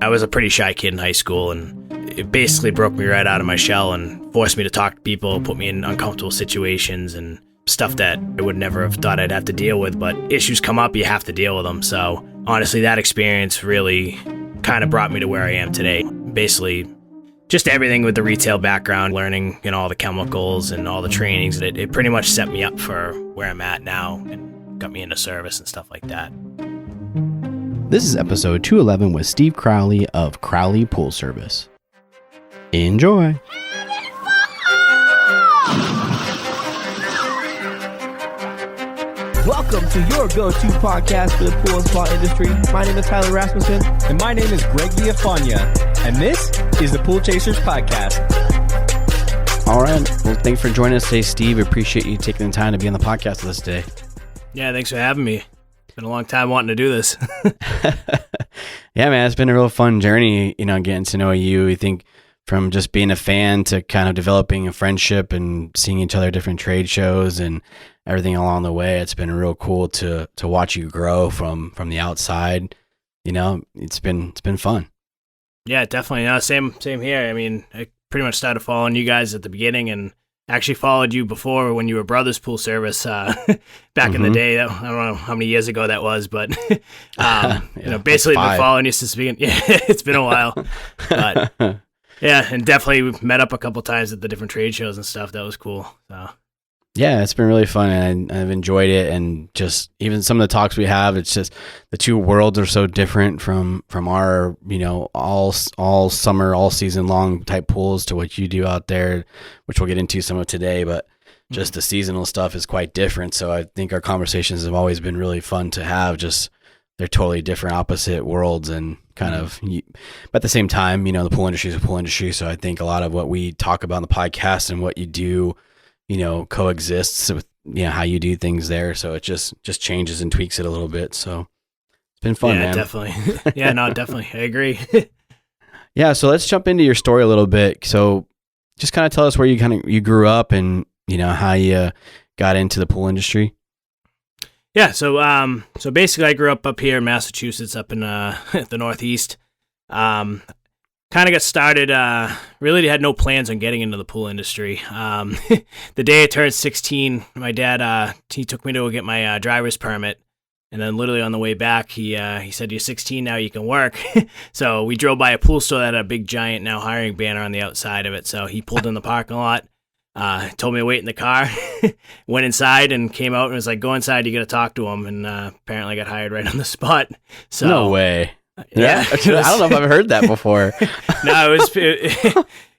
I was a pretty shy kid in high school, and it basically broke me right out of my shell and forced me to talk to people, put me in uncomfortable situations and stuff that I would never have thought I'd have to deal with. But issues come up, you have to deal with them. So honestly, that experience really kind of brought me to where I am today. Basically, just everything with the retail background, learning, all the chemicals and all the trainings, and it pretty much set me up for where I'm at now and got me into service and stuff like that. This is episode 211 with Steve Crowley of Crowley Pool Service. Enjoy! Welcome to your go-to podcast for the pool and spa industry. My name is Tyler Rasmussen. And my name is Greg Villafania. And this is the Pool Chasers Podcast. All right. Well, thanks for joining us today, Steve. We appreciate you taking the time to be on the podcast with us today. Yeah, thanks for having me. It's been a long time wanting to do this. Yeah, man, it's been a real fun journey, getting to know you. I think from just being a fan to kind of developing a friendship and seeing each other at different trade shows and everything along the way. It's been real cool to watch you grow from the outside. It's been fun. Yeah, definitely. Same here. I mean, I pretty much started following you guys at the beginning and actually followed you before when you were Brothers Pool Service back in the day. I don't know how many years ago that was, but basically been following you since the beginning. Yeah, it's been a while. But yeah, and definitely we've met up a couple times at the different trade shows and stuff. That was cool. So. Yeah, it's been really fun, and I've enjoyed it. And just even some of the talks we have, it's just the two worlds are so different from our, all summer, all season long type pools to what you do out there, which we'll get into some of today. But just the seasonal stuff is quite different. So I think our conversations have always been really fun to have. Just they're totally different, opposite worlds, and kind of. But at the same time, the pool industry is a pool industry. So I think a lot of what we talk about in the podcast and what you do, coexists with, how you do things there. So it just changes and tweaks it a little bit. So it's been fun, man. Definitely. Yeah, no, definitely. I agree. Yeah. So let's jump into your story a little bit. So just kind of tell us where you grew up and, how you got into the pool industry. Yeah. So basically I grew up here in Massachusetts, up in the Northeast. Kind of got started, really had no plans on getting into the pool industry. The day I turned 16, my dad, he took me to go get my driver's permit. And then literally on the way back, he said, "You're 16 now, you can work." So we drove by a pool store that had a big giant now hiring banner on the outside of it. So he pulled in the parking lot, told me to wait in the car, went inside and came out and was like, "Go inside, you got to talk to him." And apparently I got hired right on the spot. So, no way. Yeah, I don't know if I've heard that before. No,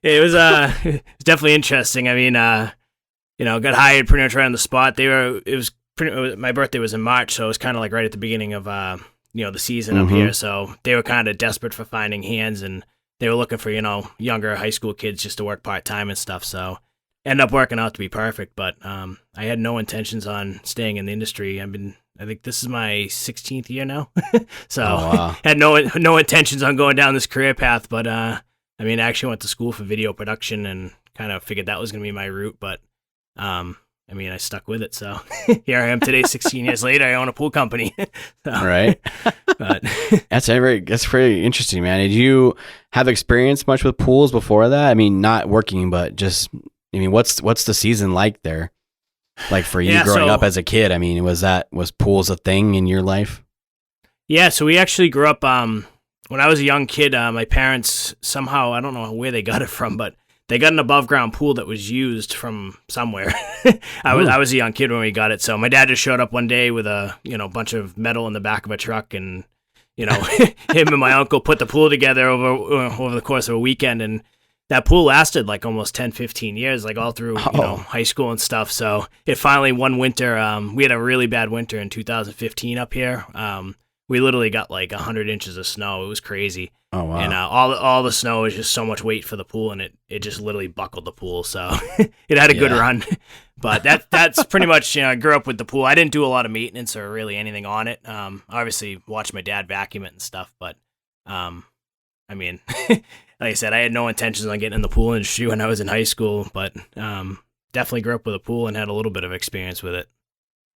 it was definitely interesting. I mean, got hired pretty much right on the spot. My birthday was in March, so it was kind of like right at the beginning of the season up here. So they were kind of desperate for finding hands, and they were looking for younger high school kids just to work part time and stuff. So ended up working out to be perfect. But I had no intentions on staying in the industry. I think this is my 16th year now. So had no intentions on going down this career path, but I actually went to school for video production and kind of figured that was going to be my route, but I stuck with it. So here I am today, 16 years later. I own a pool company. So, right. But that's pretty interesting, man. Did you have experience much with pools before that? I mean, not working, but just, what's the season like there? Like for you growing up as a kid, was pools a thing in your life? Yeah, so we actually grew up, when I was a young kid, my parents somehow, I don't know where they got it from, but they got an above ground pool that was used from somewhere. I was a young kid when we got it. So my dad just showed up one day with a, bunch of metal in the back of a truck, and, him and my uncle put the pool together over the course of a weekend, and that pool lasted like almost 10, 15 years, like all through, high school and stuff. So it finally, one winter, we had a really bad winter in 2015 up here. We literally got like 100 inches of snow. It was crazy. Oh, wow. And all the snow was just so much weight for the pool, and it just literally buckled the pool. So it had a good run. But that's pretty much, I grew up with the pool. I didn't do a lot of maintenance or really anything on it. Obviously watched my dad vacuum it and stuff, but like I said, I had no intentions on getting in the pool industry when I was in high school, but definitely grew up with a pool and had a little bit of experience with it.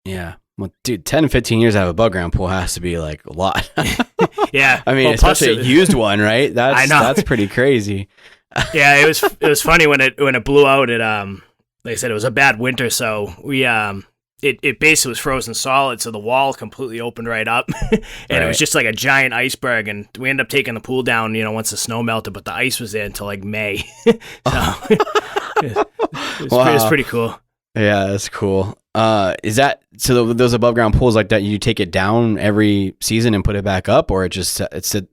Yeah. Well, dude, 10 to 15 years out of above ground pool has to be like a lot. Yeah. I mean, well, especially a used one, right? I know. That's pretty crazy. Yeah, it was funny when it blew out. It like I said, it was a bad winter, so we it basically was frozen solid, so the wall completely opened right up, and it was just like a giant iceberg. And we ended up taking the pool down, once the snow melted, but the ice was there until like May. So it was pretty cool. Yeah, that's cool. Is that so? Those above ground pools like that, you take it down every season and put it back up, or it just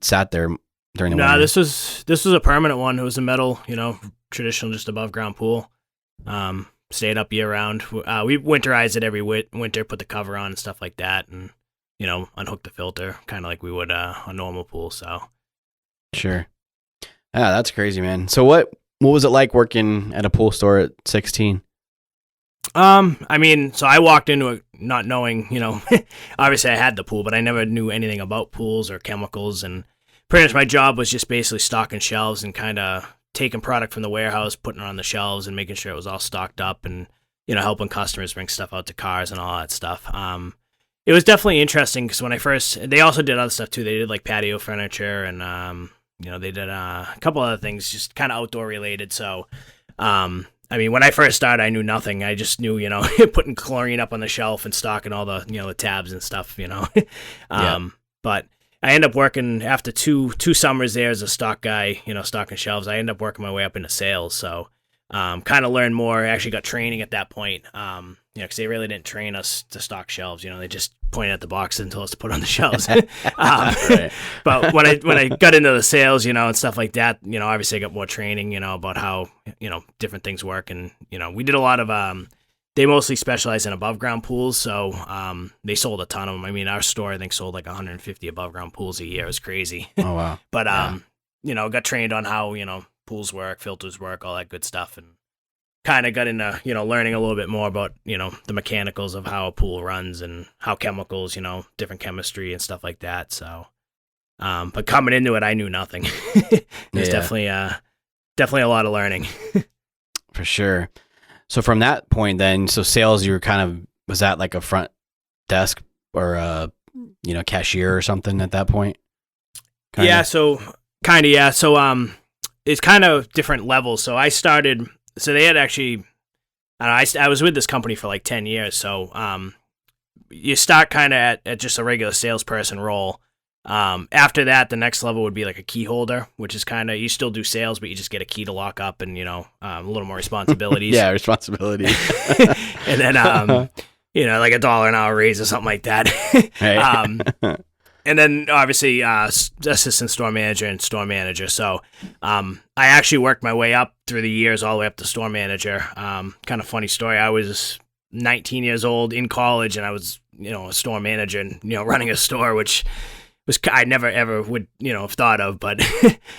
sat there during the winter? No, this was a permanent one. It was a metal, traditional just above ground pool. Stayed up year round. We winterized it every winter, put the cover on and stuff like that, and unhook the filter, kind of like we would a normal pool. So sure. Yeah, that's crazy, man. So what was it like working at a pool store at 16? I mean, so I walked into it not knowing, obviously I had the pool, but I never knew anything about pools or chemicals, and pretty much my job was just basically stocking shelves and kind of taking product from the warehouse, putting it on the shelves and making sure it was all stocked up, and, helping customers bring stuff out to cars and all that stuff. It was definitely interesting because when they also did other stuff too. They did like patio furniture and, they did a couple other things, just kind of outdoor related. So, I mean, when I first started, I knew nothing. I just knew, putting chlorine up on the shelf and stocking all the, the tabs and stuff, But I ended up working after two summers there as a stock guy, stocking shelves. I ended up working my way up into sales. So, kind of learned more. I actually got training at that point, because they really didn't train us to stock shelves. They just pointed at the boxes and told us to put on the shelves. Right. But when I got into the sales, and stuff like that, obviously I got more training, about how, different things work. And, we did a lot of, they mostly specialize in above ground pools. So, they sold a ton of them. I mean, our store, I think, sold like 150 above ground pools a year. It was crazy. Oh, wow. But, got trained on how, pools work, filters work, all that good stuff. And kind of got into, learning a little bit more about, the mechanicals of how a pool runs and how chemicals, different chemistry and stuff like that. So, but coming into it, I knew nothing. It was definitely a lot of learning. For sure. So from that point then, so sales, you were was that like a front desk or a, cashier or something at that point? Kinda? Yeah. So it's kind of different levels. So I started, so they had actually, I was with this company for like 10 years. So, you start kind of at just a regular salesperson role. After that, the next level would be like a key holder, which is kind of, you still do sales, but you just get a key to lock up and, a little more responsibilities. Yeah, responsibility. And then, like $1 an hour raise or something like that. Right. And then obviously, assistant store manager and store manager. So, I actually worked my way up through the years, all the way up to store manager. Kind of funny story. I was 19 years old in college, and I was, a store manager and, running a store, which was, I never ever would, have thought of, but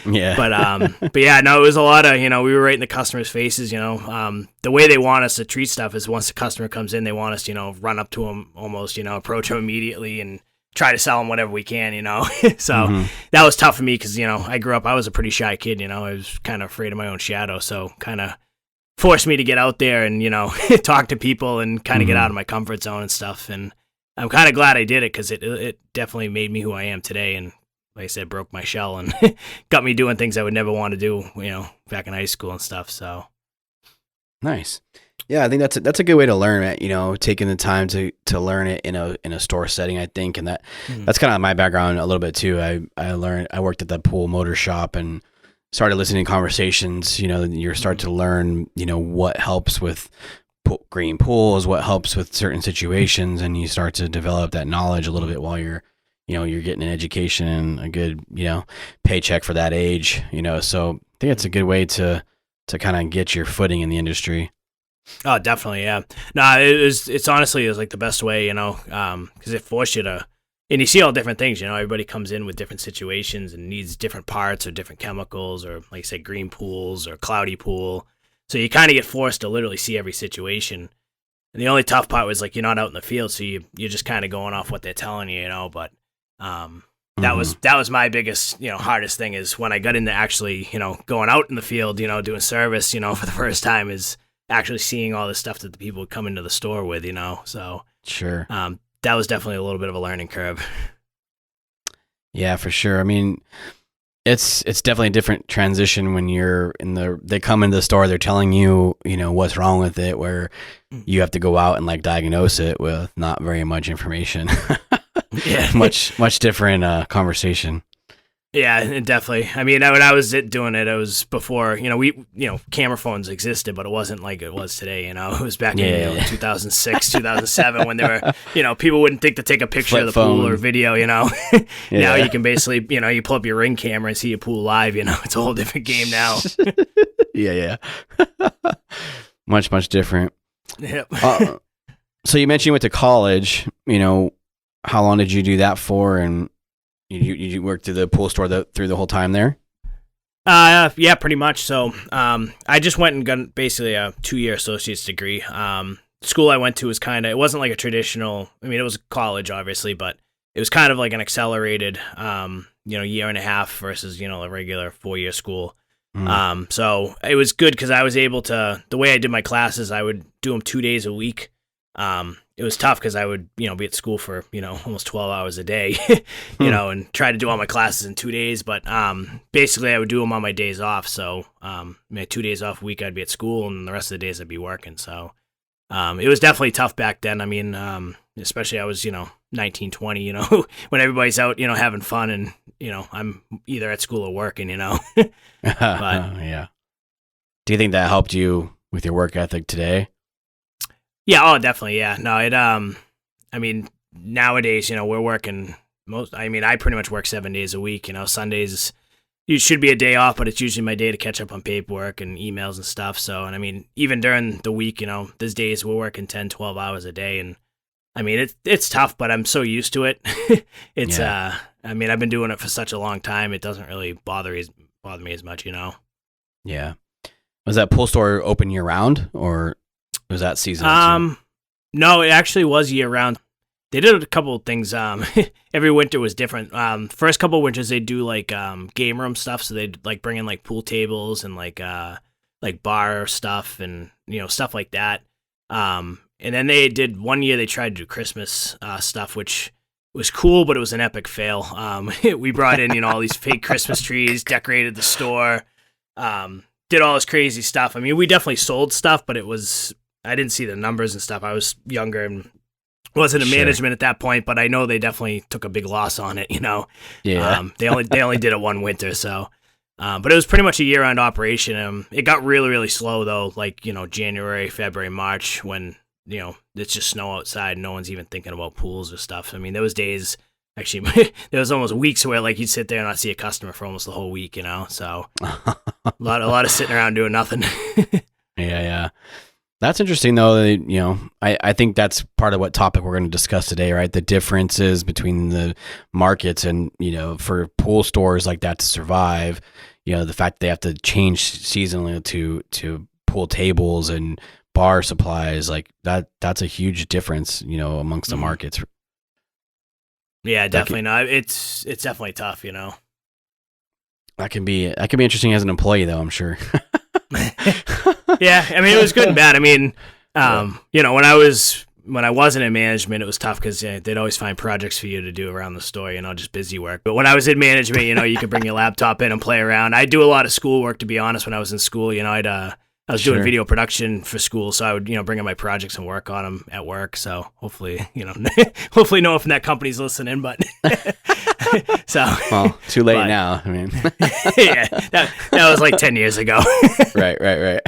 yeah. But yeah, no, it was a lot of, we were right in the customers' faces, the way they want us to treat stuff is once the customer comes in, they want us to, run up to them almost, approach them immediately and try to sell them whatever we can, So that was tough for me because, I grew up, I was a pretty shy kid, I was kind of afraid of my own shadow. So kind of forced me to get out there and, talk to people and kind of get out of my comfort zone and stuff. And I'm kind of glad I did it because it definitely made me who I am today. And like I said, broke my shell and got me doing things I would never want to do, back in high school and stuff. So nice. Yeah, I think that's a good way to learn it. Taking the time to learn it in a store setting, I think, and that's kind of my background a little bit too. I worked at the pool motor shop and started listening to conversations. You start to learn, what helps with green pools, what helps with certain situations, and you start to develop that knowledge a little bit while you're getting an education and a good paycheck for that age. So I think it's a good way to kind of get your footing in the industry. Oh, definitely, yeah. No, it's honestly, it was like the best way, because it forced you to, and you see all different things, everybody comes in with different situations and needs different parts or different chemicals or, like you said, green pools or cloudy pool. So you kind of get forced to literally see every situation. And the only tough part was, like, you're not out in the field, so you're just kind of going off what they're telling you, but that was my biggest, hardest thing is when I got into actually, going out in the field, doing service, for the first time is actually seeing all the stuff that the people would come into the store with, so sure. that was definitely a little bit of a learning curve. Yeah, for sure. I mean, it's definitely a different transition when they come into the store, they're telling you, what's wrong with it, where you have to go out and like diagnose it with not very much information. Yeah. much different conversation. Yeah, definitely. I mean, when I was doing it, it was before, camera phones existed, but it wasn't like it was today, It was back in 2006, 2007 when there were, people wouldn't think to take a picture Flip of the phone. Pool or video, Now you can basically, you pull up your Ring camera and see your pool live, It's a whole different game now. Yeah. Much different. Yep. So you mentioned you went to college, how long did you do that for? And you worked at the pool store through the whole time there? Yeah, pretty much. So, I just went and got basically a 2-year associate's degree. School I went to was it wasn't like a traditional, it was college obviously, but it was kind of like an accelerated, year and a half versus, a regular 4-year school. So it was good because I was able to, the way I did my classes, I would do them 2 days a week. It was tough because I would, be at school for, almost 12 hours a day, and try to do all my classes in 2 days. But basically, I would do them on my days off. So my 2 days off a week, I'd be at school, and the rest of the days I'd be working. So it was definitely tough back then. I mean, especially I was, 19, 20, when everybody's out, having fun, and, I'm either at school or working, But yeah. Do you think that helped you with your work ethic today? Yeah, definitely, yeah. No, nowadays, we're working I pretty much work 7 days a week, Sundays, it should be a day off, but it's usually my day to catch up on paperwork and emails and stuff. So, and even during the week, there's days we're working 10, 12 hours a day, and it's tough, but I'm so used to it. I've been doing it for such a long time, it doesn't really bother me as much, Yeah. Was that pool store open year round, or was that seasonal? No, it actually was year round. They did a couple of things. Every winter was different. First couple of winters they do like game room stuff, so they'd like bring in like pool tables and like bar stuff and stuff like that. And then they did one year they tried to do Christmas stuff, which was cool, but it was an epic fail. We brought in all these fake Christmas trees, decorated the store, did all this crazy stuff. We definitely sold stuff, but I didn't see the numbers and stuff. I was younger and wasn't in management at that point, but I know they definitely took a big loss on it, Yeah. They only did it one winter, so but it was pretty much a year-round operation. It got really, really slow though, like, January, February, March, when, it's just snow outside, no one's even thinking about pools or stuff. There was days, actually, there was almost weeks where like you'd sit there and not see a customer for almost the whole week, so a lot of sitting around doing nothing. Yeah. That's interesting, though. I think that's part of what topic we're going to discuss today, right? The differences between the markets and, for pool stores like that to survive, the fact that they have to change seasonally to pool tables and bar supplies, like that's a huge difference, amongst the markets. Yeah, definitely. No, it's definitely tough, That can be interesting as an employee, though, I'm sure. Yeah, it was good and bad. When I wasn't in management, it was tough because they'd always find projects for you to do around the store, just busy work. But when I was in management, you could bring your laptop in and play around. I do a lot of schoolwork, to be honest. When I was in school, I was doing video production for school, so I would, bring in my projects and work on them at work. So hopefully, hopefully no one from that company's listening, but so. Well, too late now. Yeah, that was like 10 years ago. Right.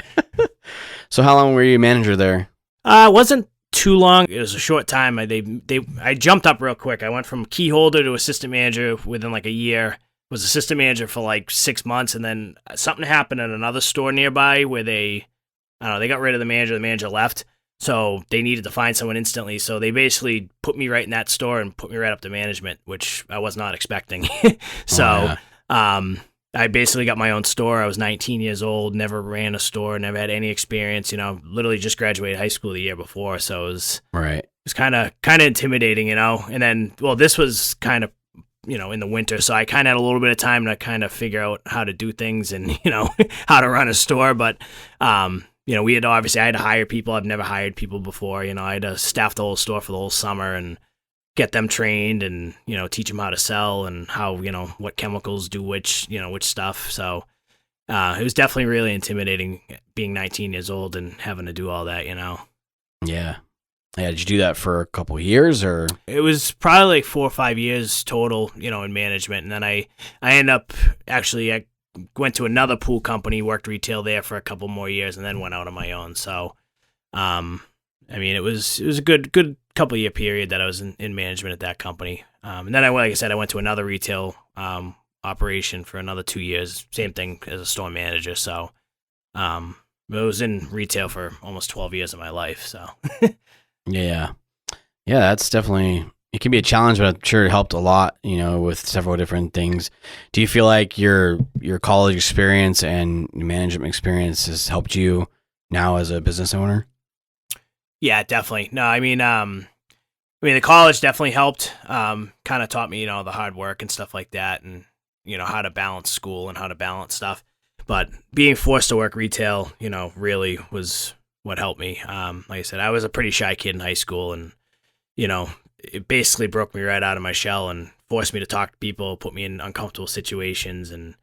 So how long were you manager there? It wasn't too long. It was a short time. I jumped up real quick. I went from key holder to assistant manager within like a year. Was assistant manager for like 6 months, and then something happened at another store nearby where they got rid of the manager left, so they needed to find someone instantly, so they basically put me right in that store and put me right up to management, which I was not expecting. So I basically got my own store. I was 19 years old, never ran a store, never had any experience, literally just graduated high school the year before, so it was kind of intimidating, and then, well, this was kind of in the winter, so I kind of had a little bit of time to kind of figure out how to do things and how to run a store. But I had to hire people. I've never hired people before. I had to staff the whole store for the whole summer, and get them trained and, teach them how to sell and how, what chemicals do which stuff. So it was definitely really intimidating being 19 years old and having to do all that, Yeah. Yeah. Did you do that for a couple of years or? It was probably like 4 or 5 years total, in management. And then I ended up I went to another pool company, worked retail there for a couple more years, and then went out on my own. So, it was a good couple year period that I was in management at that company. And then like I said, I went to another retail operation for another 2 years, same thing as a store manager. So, I was in retail for almost 12 years of my life. So, yeah, that's definitely. It can be a challenge, but I'm sure it helped a lot, with several different things. Do you feel like your college experience and management experience has helped you now as a business owner? Yeah, definitely. No, the college definitely helped. Kind of taught me, the hard work and stuff like that, and how to balance school and how to balance stuff. But being forced to work retail, really was what helped me. Like I said, I was a pretty shy kid in high school, and it basically broke me right out of my shell and forced me to talk to people, put me in uncomfortable situations and,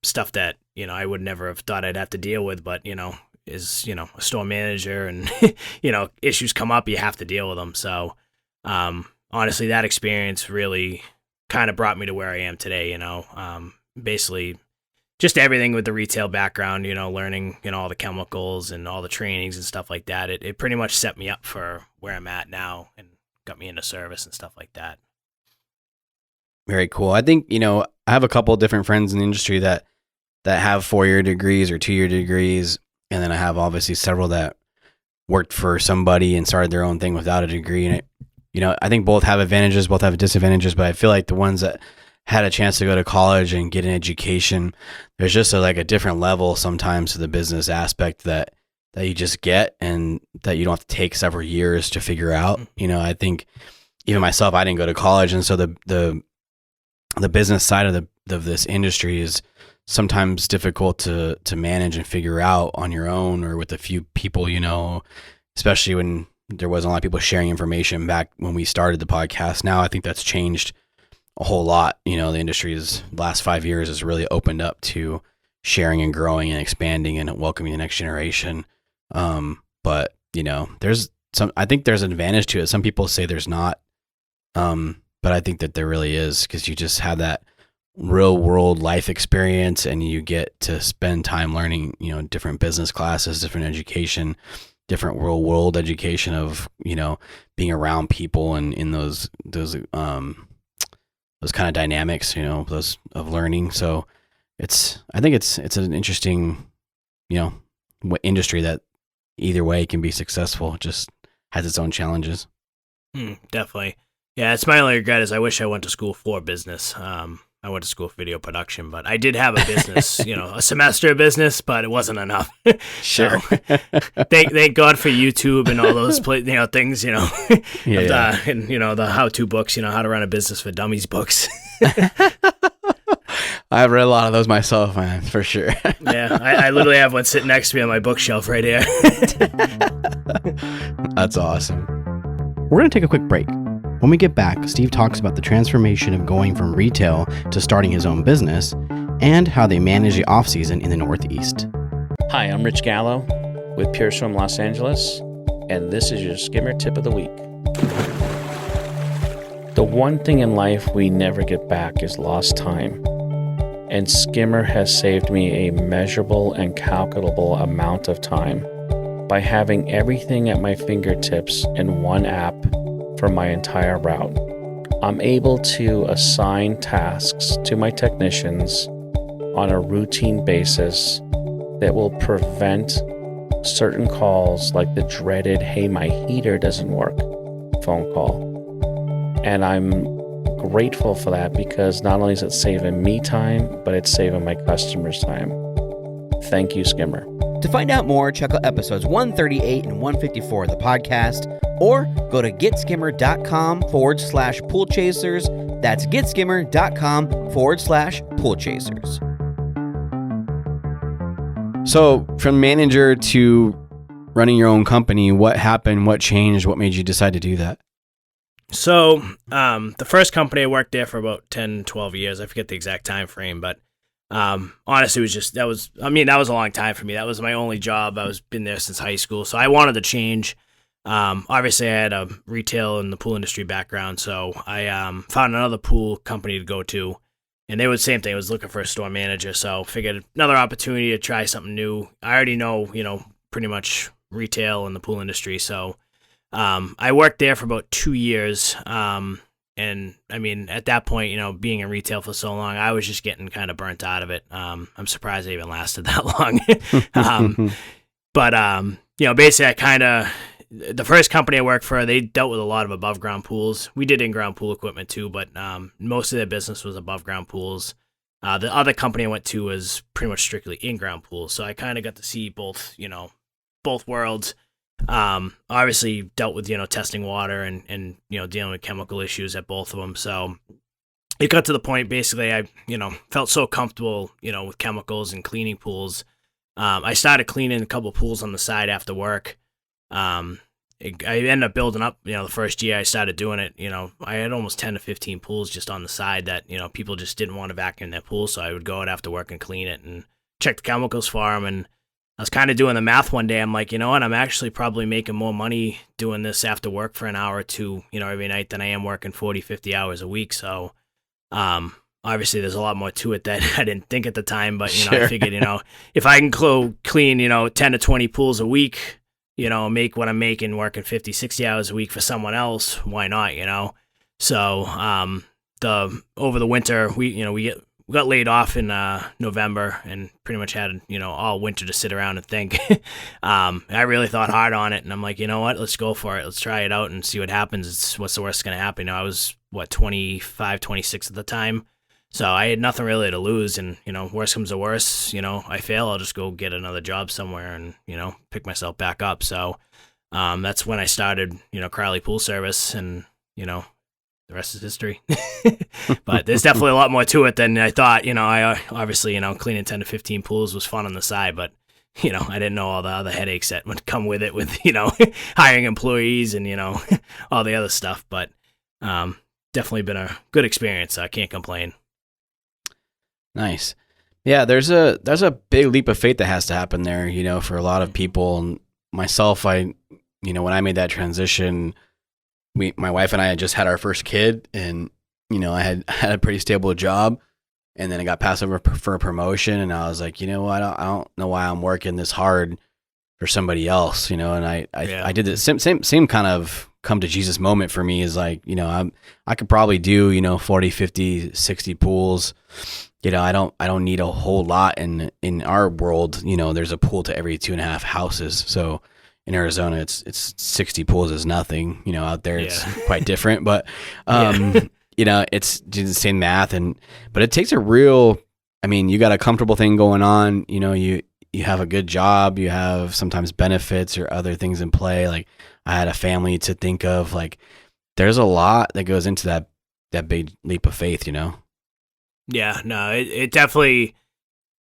stuff that, I would never have thought I'd have to deal with, but, is, a store manager and, issues come up, you have to deal with them. So, honestly, that experience really kind of brought me to where I am today, basically just everything with the retail background, learning, all the chemicals and all the trainings and stuff like that. It pretty much set me up for where I'm at now and got me into service and stuff like that. Very cool. I think, I have a couple of different friends in the industry that have 4-year degrees or 2-year degrees. And then I have obviously several that worked for somebody and started their own thing without a degree. And I think both have advantages, both have disadvantages, but I feel like the ones that had a chance to go to college and get an education, there's just a different level sometimes to the business aspect that you just get and that you don't have to take several years to figure out. I think even myself, I didn't go to college. And so the business side of this industry is sometimes difficult to manage and figure out on your own or with a few people, especially when there wasn't a lot of people sharing information back when we started the podcast. Now I think that's changed a whole lot. The industry's last 5 years has really opened up to sharing and growing and expanding and welcoming the next generation. But I think there's an advantage to it. Some people say there's not. But I think that there really is, because you just have that real world life experience and you get to spend time learning, different business classes, different education, different real world education of, being around people and in those kind of dynamics, those of learning. So I think it's an interesting, industry that either way can be successful. It just has its own challenges. Definitely. Yeah, it's my only regret is I wish I went to school for business. I went to school for video production, but I did have a business, a semester of business, but it wasn't enough. Sure. So, thank God for YouTube and all those things, Yeah. And the how-to books, how to run a business for dummies books. I've read a lot of those myself, man, for sure. Yeah, I literally have one sitting next to me on my bookshelf right here. That's awesome. We're going to take a quick break. When we get back, Steve talks about the transformation of going from retail to starting his own business and how they manage the off-season in the Northeast. Hi, I'm Rich Gallo with Pure Swim Los Angeles, and this is your Skimmer Tip of the Week. The one thing in life we never get back is lost time, and Skimmer has saved me a measurable and calculable amount of time by having everything at my fingertips in one app for my entire route. I'm able to assign tasks to my technicians on a routine basis that will prevent certain calls like the dreaded, "Hey, my heater doesn't work" phone call. And I'm grateful for that because not only is it saving me time, but it's saving my customers time. Thank you, Skimmer. To find out more, check out episodes 138 and 154 of the podcast, or go to getskimmer.com/pool chasers. That's getskimmer.com/pool chasers. So from manager to running your own company, what happened? What changed? What made you decide to do that? So, the first company I worked there for about 10, 12 years. I forget the exact time frame, but honestly, that was a long time for me. That was my only job. Been there since high school, so I wanted to change. Obviously, I had a retail and the pool industry background, so I found another pool company to go to, and they were the same thing. I was looking for a store manager, so figured another opportunity to try something new. I already know, pretty much retail and the pool industry, so I worked there for about 2 years. And I mean, at that point, being in retail for so long, I was just getting kind of burnt out of it. I'm surprised I even lasted that long. But basically the first company I worked for, they dealt with a lot of above ground pools. We did in-ground pool equipment too, but most of their business was above ground pools. The other company I went to was pretty much strictly in-ground pools. So I kind of got to see both worlds. Obviously dealt with, testing water and dealing with chemical issues at both of them. So it got to the point, basically, I, felt so comfortable, with chemicals and cleaning pools. I started cleaning a couple pools on the side after work. I ended up building up, the first year I started doing it, I had almost 10 to 15 pools just on the side that, people just didn't want to vacuum their pool. So I would go out after work and clean it and check the chemicals for them. And I was kind of doing the math one day. I'm like, you know what? I'm actually probably making more money doing this after work for an hour or two, every night than I am working 40, 50 hours a week. So, obviously there's a lot more to it that I didn't think at the time, but, Sure. I figured, if I can clean, 10 to 20 pools a week, make what I'm making working 50, 60 hours a week for someone else, why not, So, over the winter, we got laid off in November and pretty much had, all winter to sit around and think. I really thought hard on it, and I'm like, you know what? Let's go for it. Let's try it out and see what happens. What's the worst going to happen? I was, 25, 26 at the time. So I had nothing really to lose, and, worst comes to worst, I fail, I'll just go get another job somewhere and, pick myself back up. So that's when I started, Crowley Pool Service, and, the rest is history. But there's definitely a lot more to it than I thought. I obviously, cleaning 10 to 15 pools was fun on the side, but, I didn't know all the other headaches that would come with it with, hiring employees and, all the other stuff. But definitely been a good experience. I can't complain. Nice. Yeah, there's a big leap of faith that has to happen there, for a lot of people. And myself, when I made that transition, my wife and I had just had our first kid, and, I had a pretty stable job, and then I got passed over for a promotion, and I was like, I don't know why I'm working this hard for somebody else, and I did the same kind of come to Jesus moment for me is like, I could probably do, 40, 50, 60 pools. I don't need a whole lot in our world. There's a pool to every 2.5 houses. So in Arizona, it's 60 pools is nothing. Out there it's quite different. But it's the same math, but it takes a real. I mean, you got a comfortable thing going on. You have a good job. You have sometimes benefits or other things in play. Like I had a family to think of. Like there's a lot that goes into that big leap of faith. Yeah, no, it definitely,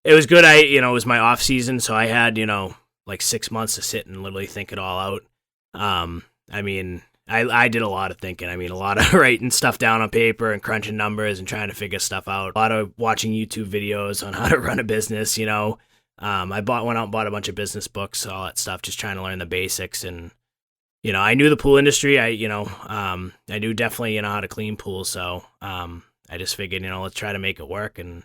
it was good. It was my off season, so I had, like 6 months to sit and literally think it all out. I mean, I did a lot of thinking. I mean, a lot of writing stuff down on paper and crunching numbers and trying to figure stuff out. A lot of watching YouTube videos on how to run a business, I went out and bought a bunch of business books, all that stuff, just trying to learn the basics. And, I knew the pool industry. I knew definitely, how to clean pools. So, I just figured, let's try to make it work. And,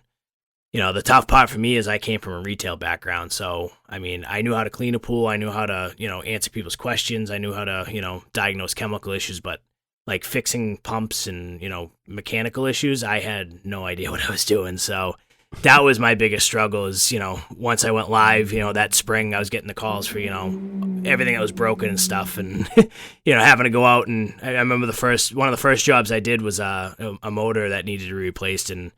the tough part for me is I came from a retail background. So, I mean, I knew how to clean a pool. I knew how to, answer people's questions. I knew how to, diagnose chemical issues. But like fixing pumps and, mechanical issues, I had no idea what I was doing. So that was my biggest struggle is, once I went live, that spring, I was getting the calls for, everything that was broken and stuff, and, having to go out. And I remember one of the first jobs I did was a motor that needed to be replaced, and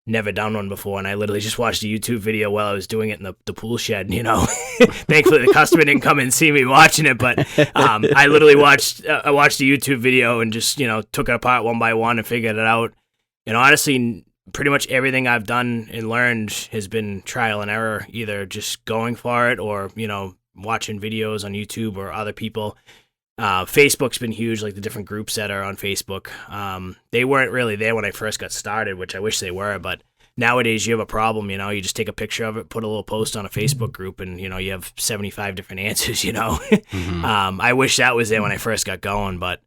never done one before. And I literally just watched a YouTube video while I was doing it in the pool shed, Thankfully the customer didn't come and see me watching it, but I literally watched a YouTube video and just, took it apart one by one and figured it out. And honestly, pretty much everything I've done and learned has been trial and error, either just going for it or, watching videos on YouTube or other people. Facebook's been huge, like the different groups that are on Facebook. They weren't really there when I first got started, which I wish they were, but nowadays you have a problem, you just take a picture of it, put a little post on a Facebook group, and, you have 75 different answers, Mm-hmm. I wish that was there when I first got going, but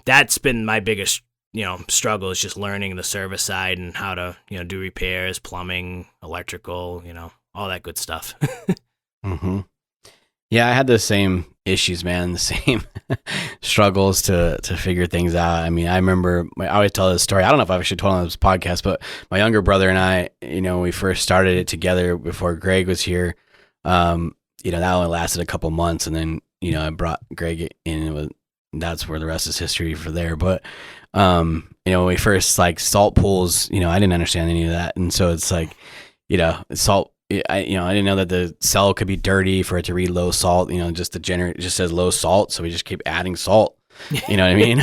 that's been my biggest, struggle, is just learning the service side and how to, do repairs, plumbing, electrical, all that good stuff. Mm-hmm. Yeah, I had the same issues, man, the same struggles to figure things out. I mean, I remember, I always tell this story. I don't know if I've actually told on this podcast, but my younger brother and I, we first started it together before Greg was here. That only lasted a couple months, and then, I brought Greg in, that's where the rest is history for there. But, when we first, like, salt pools, I didn't understand any of that. And so it's like, salt, I didn't know that the cell could be dirty for it to read low salt. Just it just says low salt, so we just keep adding salt. You know what I mean?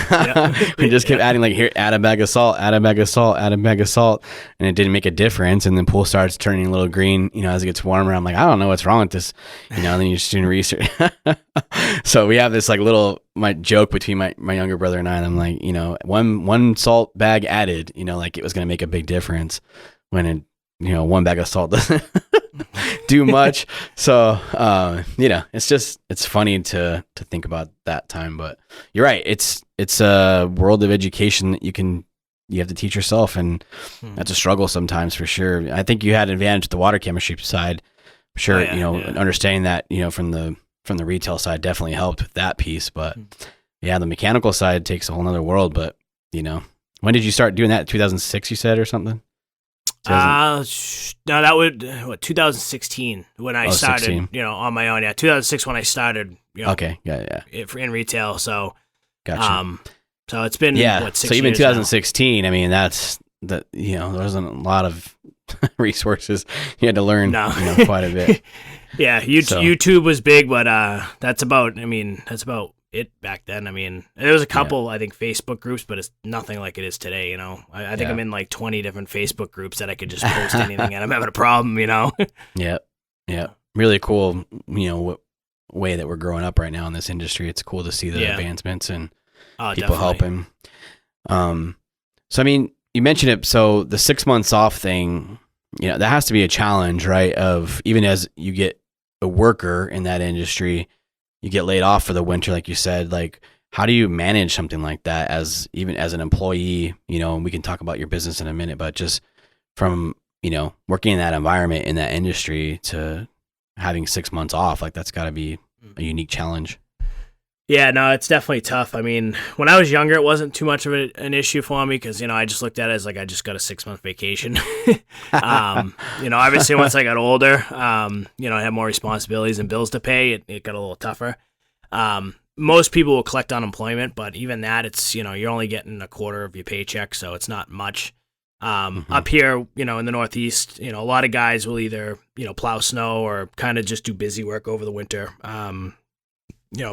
We just kept adding, like, here, add a bag of salt, add a bag of salt, add a bag of salt, and it didn't make a difference. And the pool starts turning a little green, as it gets warmer. I'm like, I don't know what's wrong with this, and then you're just doing research. So we have this, like, my joke between my younger brother and I. And I'm like, one salt bag added, like it was going to make a big difference, when it, one bag of salt doesn't do much. So, it's funny to think about that time, but you're right. It's a world of education that you have to teach yourself, and that's a struggle sometimes, for sure. I think you had an advantage with the water chemistry side. I'm sure, understanding that, from the retail side definitely helped with that piece, but the mechanical side takes a whole nother world. But, when did you start doing that? 2006, you said, or something? No, that would 2016 when I started, 16. On my own. Yeah, 2006 when I started. Okay, yeah. In retail. So, gotcha. So it's been 6 so even years 2016. Now? I mean, that's there wasn't a lot of resources. You had to learn, quite a bit. Yeah, YouTube was big, but that's about it back then. I mean, there was a couple, I think, Facebook groups, but it's nothing like it is today, I think I'm in like 20 different Facebook groups that I could just post anything and I'm having a problem, Yeah. Really cool, way that we're growing up right now in this industry. It's cool to see the advancements and people helping. So, I mean, you mentioned it. So the 6 months off thing, that has to be a challenge, right? Of even as you get a worker in that industry, you get laid off for the winter, like you said. Like, how do you manage something like that even as an employee? And we can talk about your business in a minute, but just from, working in that environment, in that industry, to having 6 months off, like, that's got to be a unique challenge. Yeah, no, it's definitely tough. I mean, when I was younger, it wasn't too much of an issue for me because, I just looked at it as like I just got a 6-month vacation. Obviously once I got older, I had more responsibilities and bills to pay. It got a little tougher. Most people will collect unemployment, but even that, it's, you're only getting a quarter of your paycheck, so it's not much. Up here, in the Northeast, a lot of guys will either, plow snow or kind of just do busy work over the winter.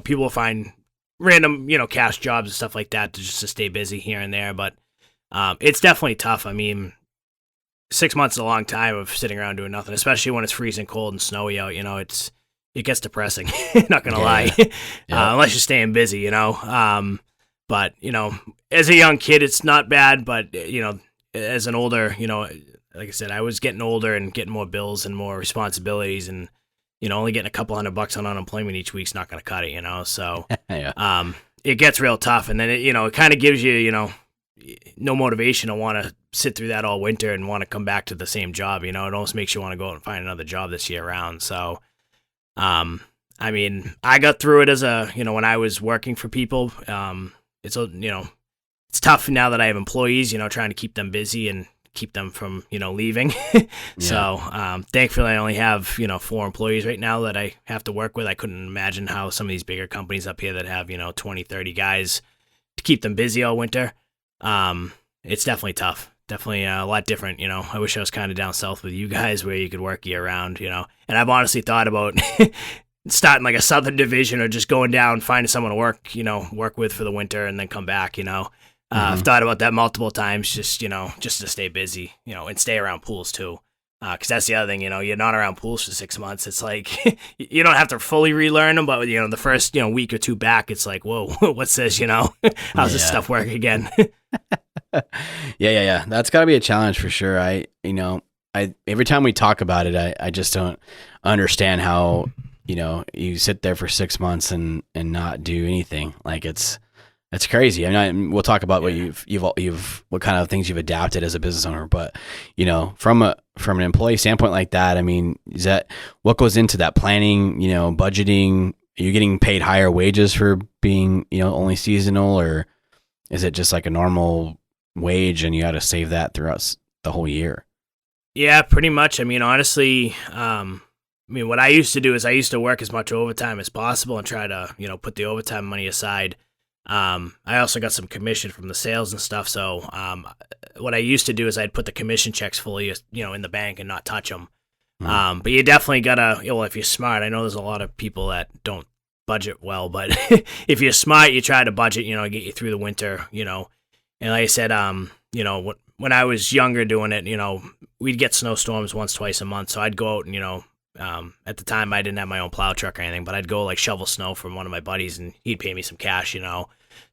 People will find random, cash jobs and stuff like that to stay busy here and there. But it's definitely tough. I mean, 6 months is a long time of sitting around doing nothing, especially when it's freezing cold and snowy out. It gets depressing. Not gonna lie, unless you're staying busy. But as a young kid, it's not bad. But as an older, like I said, I was getting older and getting more bills and more responsibilities and. Only getting a couple $100 on unemployment each week's not going to cut it, so it gets real tough. And then, it kind of gives you, no motivation to want to sit through that all winter and want to come back to the same job. It almost makes you want to go out and find another job this year round. So, I mean, I got through it as when I was working for people. It's tough now that I have employees, trying to keep them busy and keep them from, leaving. So, thankfully I only have, 4 employees right now that I have to work with. I couldn't imagine how some of these bigger companies up here that have, 20, 30 guys to keep them busy all winter. It's definitely tough. Definitely a lot different, I wish I was kind of down south with you guys where you could work year round, and I've honestly thought about starting like a southern division or just going down, finding someone to work with for the winter and then come back, I've thought about that multiple times, just to stay busy, and stay around pools too. Because that's the other thing, you're not around pools for 6 months. It's like you don't have to fully relearn them, but the first week or two back, it's like, whoa, what's this? How's this stuff work again? Yeah. That's got to be a challenge for sure. I every time we talk about it, I just don't understand how you sit there for 6 months and not do anything. Like it's crazy. I mean, we'll talk about what you've what kind of things you've adapted as a business owner, but from an employee standpoint like that, I mean, is that what goes into that planning? Budgeting? Are you getting paid higher wages for being only seasonal, or is it just like a normal wage and you got to save that throughout the whole year? Yeah, pretty much. I mean, honestly, what I used to do is I used to work as much overtime as possible and try to put the overtime money aside. I also got some commission from the sales and stuff. So what I used to do is I'd put the commission checks fully, in the bank and not touch them. But you definitely gotta, if you're smart, I know there's a lot of people that don't budget well, but if you're smart, you try to budget, get you through the winter, and like I said, when I was younger doing it, we'd get snowstorms once, twice a month. So I'd go out and, at the time I didn't have my own plow truck or anything, but I'd go like shovel snow from one of my buddies and he'd pay me some cash,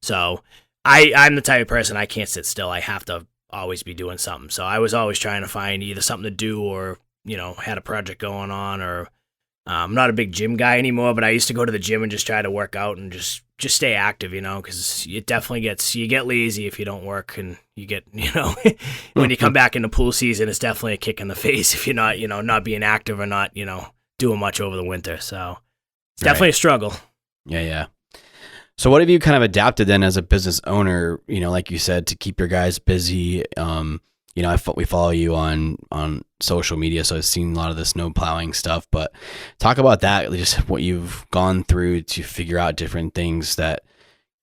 So I'm the type of person, I can't sit still. I have to always be doing something. So I was always trying to find either something to do or, had a project going on, or I'm not a big gym guy anymore, but I used to go to the gym and just try to work out and just stay active, because it definitely you get lazy if you don't work, and you get, when you come back into pool season, it's definitely a kick in the face if you're not, not being active or not, doing much over the winter. So it's definitely a struggle. Yeah. So what have you kind of adapted then as a business owner, like you said, to keep your guys busy? We follow you on social media, so I've seen a lot of the snow plowing stuff, but talk about that, just what you've gone through to figure out different things that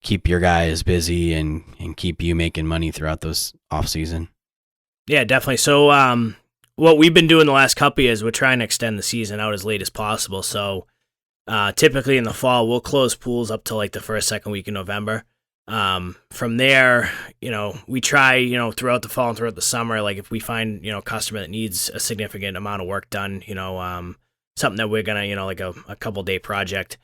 keep your guys busy and keep you making money throughout those off season. Yeah, definitely. So, what we've been doing the last couple of years, we're trying to extend the season out as late as possible. So, typically in the fall, we'll close pools up to like the first, second week in November. From there, we try, throughout the fall and throughout the summer, like if we find, a customer that needs a significant amount of work done, something that we're going to, like a couple day project,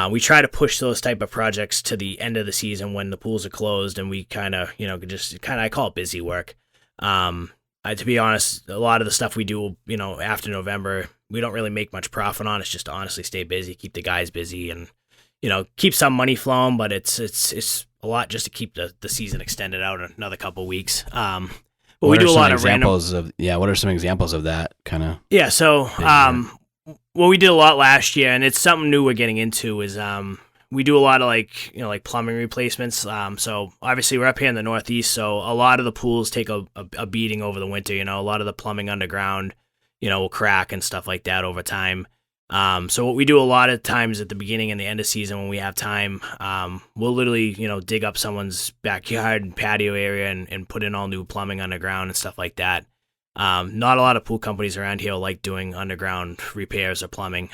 we try to push those type of projects to the end of the season when the pools are closed, and we kind of, I call it busy work. To be honest, a lot of the stuff we do, after November, we don't really make much profit on. It's just to honestly stay busy, keep the guys busy, and, keep some money flowing, but it's a lot just to keep the season extended out another couple weeks. But we do a lot of examples what are some examples of that kind of? Yeah. So, what we did a lot last year, and it's something new we're getting into, is, we do a lot of like plumbing replacements. So obviously we're up here in the Northeast, so a lot of the pools take a beating over the winter. A lot of the plumbing underground, will crack and stuff like that over time. So what we do a lot of times at the beginning and the end of season when we have time, we'll literally, dig up someone's backyard and patio area and put in all new plumbing underground and stuff like that. Not a lot of pool companies around here like doing underground repairs or plumbing.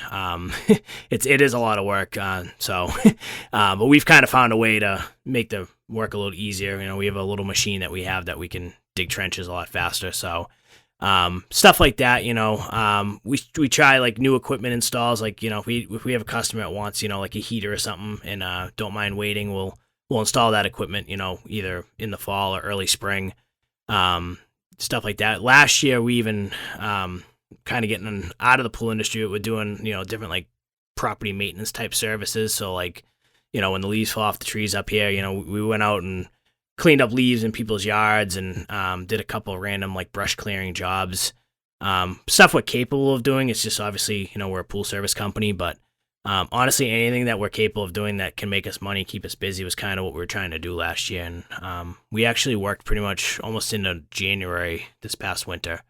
It is a lot of work. But we've kind of found a way to make the work a little easier. We have a little machine that we have that we can dig trenches a lot faster. So, stuff like that, we try like new equipment installs, like, if we have a customer that wants, like a heater or something and, don't mind waiting, we'll install that equipment, either in the fall or early spring, stuff like that. Last year, we even, kind of getting out of the pool industry, we're doing, different like property maintenance type services. So like, when the leaves fall off the trees up here, we went out and cleaned up leaves in people's yards and did a couple of random like brush clearing jobs. Stuff we're capable of doing. It's just obviously, we're a pool service company, but honestly, anything that we're capable of doing that can make us money, keep us busy was kind of what we were trying to do last year. And we actually worked pretty much almost into January this past winter.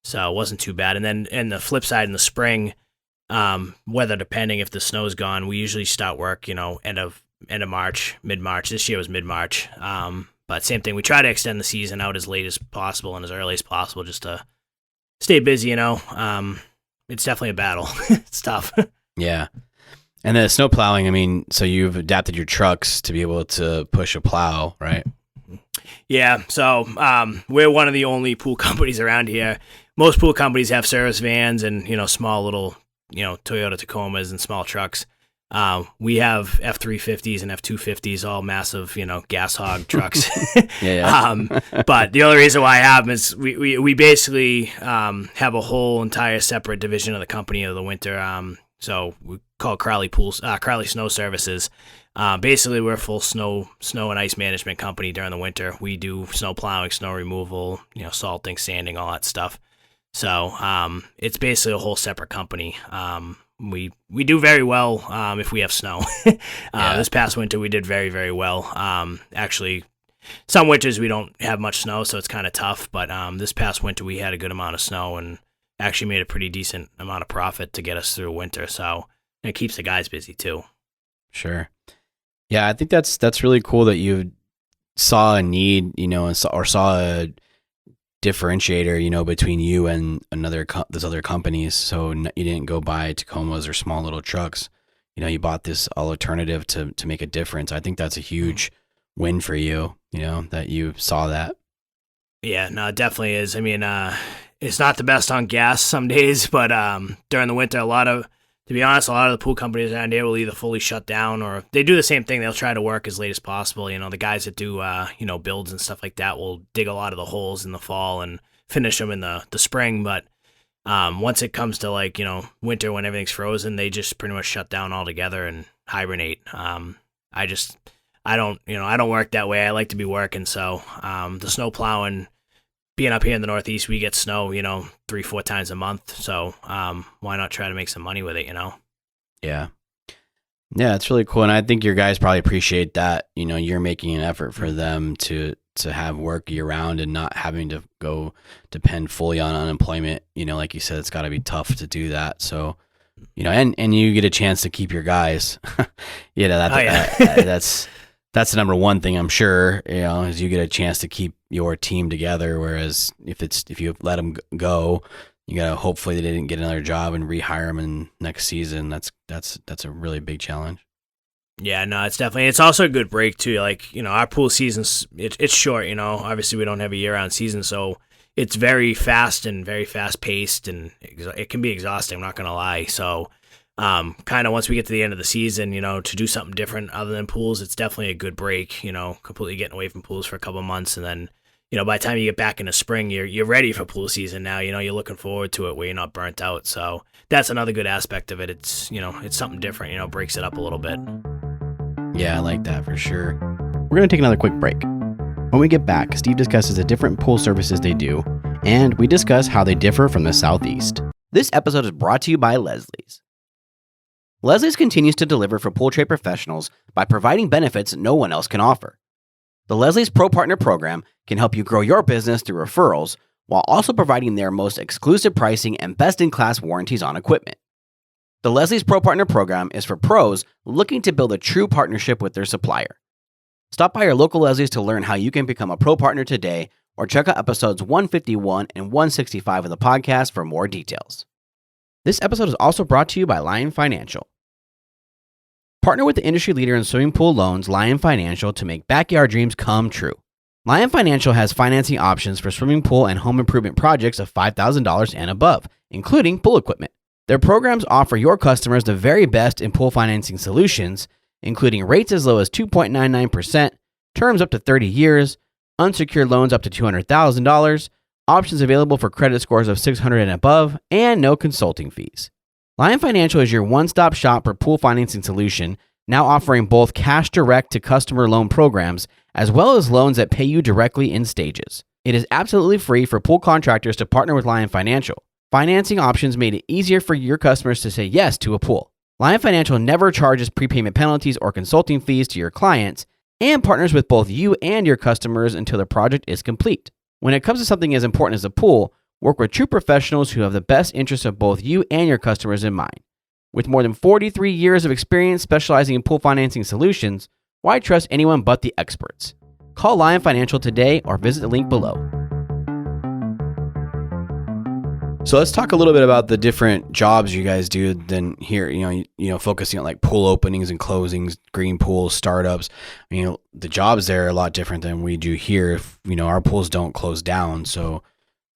So it wasn't too bad. And then in the flip side, in the spring, weather depending, if the snow's gone, we usually start work, end of March, mid-March. This year was mid-March. But same thing, we try to extend the season out as late as possible and as early as possible just to stay busy, It's definitely a battle. It's tough. Yeah. And the snow plowing, I mean, so you've adapted your trucks to be able to push a plow, right? Yeah. So we're one of the only pool companies around here. most pool companies have service vans and, small little, Toyota Tacomas and small trucks. We have F-350s and F-250s, all massive, gas hog trucks. But the only reason why I have them is we basically have a whole entire separate division of the company of the winter. So we call it Crowley Snow Services. Basically, we're a full snow and ice management company during the winter. We do snow plowing, snow removal, salting, sanding, all that stuff. So it's basically a whole separate company. We do very well if we have snow. This past winter we did very, very well. Actually, some winters we don't have much snow, so it's kind of tough. But this past winter we had a good amount of snow and actually made a pretty decent amount of profit to get us through winter. So it keeps the guys busy too. Sure. Yeah, I think that's really cool that you saw a need, or saw a differentiator, between you and those other companies. So you didn't go buy Tacomas or small little trucks. You bought this alternative to make a difference. I think that's a huge win for you, that you saw that. Yeah, no, it definitely is. I mean, it's not the best on gas some days, but during the winter, to be honest, a lot of the pool companies around here will either fully shut down or they do the same thing. They'll try to work as late as possible. The guys that do, builds and stuff like that will dig a lot of the holes in the fall and finish them in the spring. But once it comes to winter when everything's frozen, they just pretty much shut down altogether and hibernate. I don't work that way. I like to be working. So the snow plowing, being up here in the Northeast, we get snow, 3-4 times a month. So why not try to make some money with it, Yeah. Yeah, it's really cool. And I think your guys probably appreciate that, you're making an effort for them to have work year round and not having to go depend fully on unemployment. Like you said, it's got to be tough to do that. So, and you get a chance to keep your guys. That's the number one thing, I'm sure, is you get a chance to keep your team together. Whereas if you let them go, you got to hopefully they didn't get another job and rehire them in next season. That's a really big challenge. Yeah, no, it's also a good break too. Our pool season's, it's short, obviously we don't have a year round season. So it's very fast and very fast paced and it can be exhausting. I'm not going to lie. So kind of once we get to the end of the season, to do something different other than pools, it's definitely a good break, completely getting away from pools for a couple of months. And then, by the time you get back in the spring, you're ready for pool season now, you're looking forward to it where you're not burnt out. So that's another good aspect of it. It's, it's something different, breaks it up a little bit. Yeah, I like that for sure. We're going to take another quick break. When we get back, Steve discusses the different pool services they do, and we discuss how they differ from the Southeast. This episode is brought to you by Leslie's. Leslie's continues to deliver for pool trade professionals by providing benefits no one else can offer. The Leslie's Pro Partner Program can help you grow your business through referrals while also providing their most exclusive pricing and best-in-class warranties on equipment. The Leslie's Pro Partner Program is for pros looking to build a true partnership with their supplier. Stop by your local Leslie's to learn how you can become a pro partner today or check out episodes 151 and 165 of the podcast for more details. This episode is also brought to you by Lion Financial. Partner with the industry leader in swimming pool loans, Lion Financial, to make backyard dreams come true. Lion Financial has financing options for swimming pool and home improvement projects of $5,000 and above, including pool equipment. Their programs offer your customers the very best in pool financing solutions, including rates as low as 2.99%, terms up to 30 years, unsecured loans up to $200,000, options available for credit scores of 600 and above, and no consulting fees. Lion Financial is your one-stop shop for pool financing solution, now offering both cash direct to customer loan programs, as well as loans that pay you directly in stages. It is absolutely free for pool contractors to partner with Lion Financial. Financing options made it easier for your customers to say yes to a pool. Lion Financial never charges prepayment penalties or consulting fees to your clients and partners with both you and your customers until the project is complete. When it comes to something as important as a pool, work with true professionals who have the best interests of both you and your customers in mind. With more than 43 years of experience specializing in pool financing solutions, why trust anyone but the experts? Call Lion Financial today or visit the link below. So let's talk a little bit about the different jobs you guys do than here, focusing on like pool openings and closings, green pools, startups. The jobs there are a lot different than we do here. Our pools don't close down. So,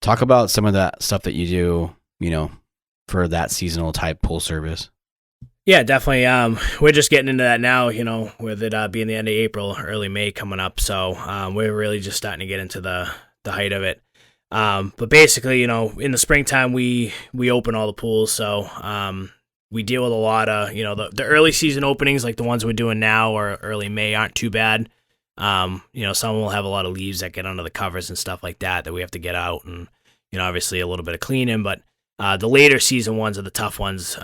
Talk about some of that stuff that you do, for that seasonal type pool service. Yeah, definitely. We're just getting into that now, with it being the end of April, early May coming up. So we're really just starting to get into the height of it. But basically, in the springtime, we open all the pools. So we deal with a lot of, the early season openings, like the ones we're doing now or early May, aren't too bad. Some will have a lot of leaves that get under the covers and stuff like that we have to get out, and obviously a little bit of cleaning. But the later season ones are the tough ones.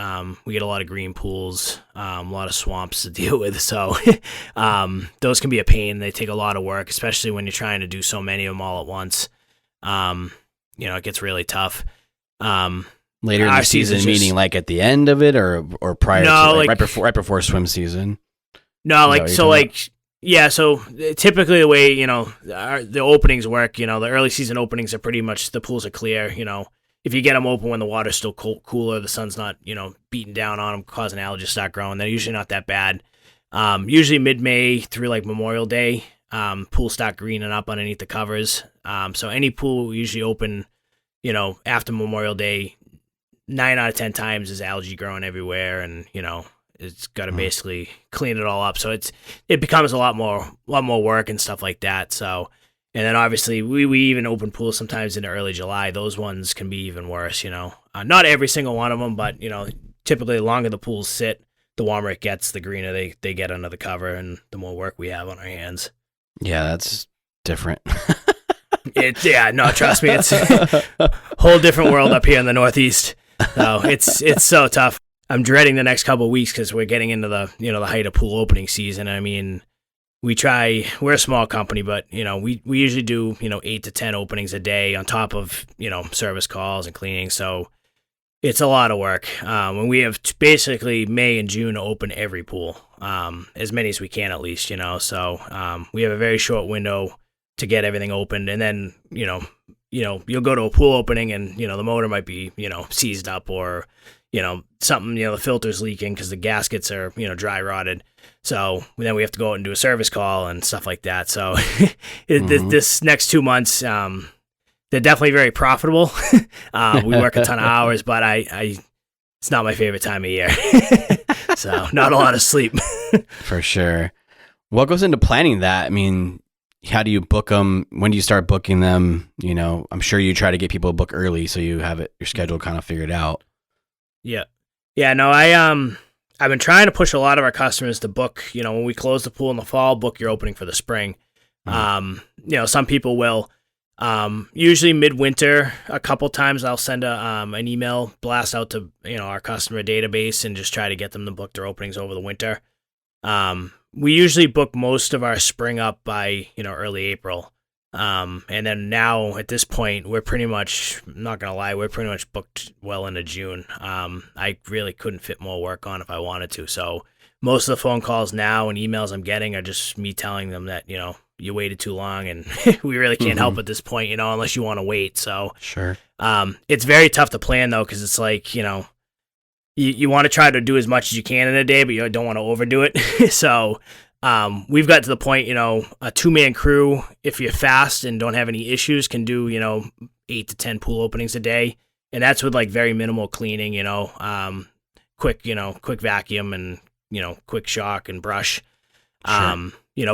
We get a lot of green pools, a lot of swamps to deal with. So those can be a pain. They take a lot of work, especially when you're trying to do so many of them all at once. It gets really tough. Later in the season, meaning like at the end of it, or prior to right before swim season. No, so typically the way the openings work, the early season openings are pretty much the pools are clear. If you get them open when the water's still cooler, the sun's not beating down on them, causing algae to start growing, they're usually not that bad. Usually mid-May through like Memorial Day, pools start greening up underneath the covers. So any pool we usually open, after Memorial Day, 9 out of 10 times is algae growing everywhere, and it's got to basically clean it all up. So it becomes a lot more work and stuff like that. So, and then obviously we even open pools sometimes into early July. Those ones can be even worse. Not every single one of them, but typically the longer the pools sit, the warmer it gets, the greener they get under the cover, and the more work we have on our hands. Yeah, that's different. Trust me, it's a whole different world up here in the Northeast. So it's so tough. I'm dreading the next couple of weeks because we're getting into the the height of pool opening season. I mean, we're a small company, but we usually do 8 to 10 openings a day on top of service calls and cleaning. So it's a lot of work. And we have basically May and June to open every pool, as many as we can at least. So we have a very short window to get everything opened, and then you'll go to a pool opening and the motor might be seized up, or something, the filter's leaking because the gaskets are, dry rotted. So then we have to go out and do a service call and stuff like that. So this next 2 months, they're definitely very profitable. We work a ton of hours, but it's not my favorite time of year. So not a lot of sleep. For sure. What goes into planning that? I mean, how do you book them? When do you start booking them? I'm sure you try to get people to book early so you have your schedule kind of figured out. Yeah. Yeah, no, I've been trying to push a lot of our customers to book, when we close the pool in the fall, book your opening for the spring. Some people will. Usually midwinter, a couple times I'll send an email blast out to, our customer database and just try to get them to book their openings over the winter. We usually book most of our spring up by, early April. And then now at this point, we're pretty much, I'm not going to lie, we're pretty much booked well into June. I really couldn't fit more work on if I wanted to. So most of the phone calls now and emails I'm getting are just me telling them that, you waited too long and we really can't help at this point, unless you want to wait. So sure. It's very tough to plan though, because it's like, you want to try to do as much as you can in a day, but you don't want to overdo it. So we've got to the point, a 2-man crew, if you're fast and don't have any issues, can do, 8 to 10 pool openings a day. And that's with like very minimal cleaning, quick vacuum and, quick shock and brush. Sure.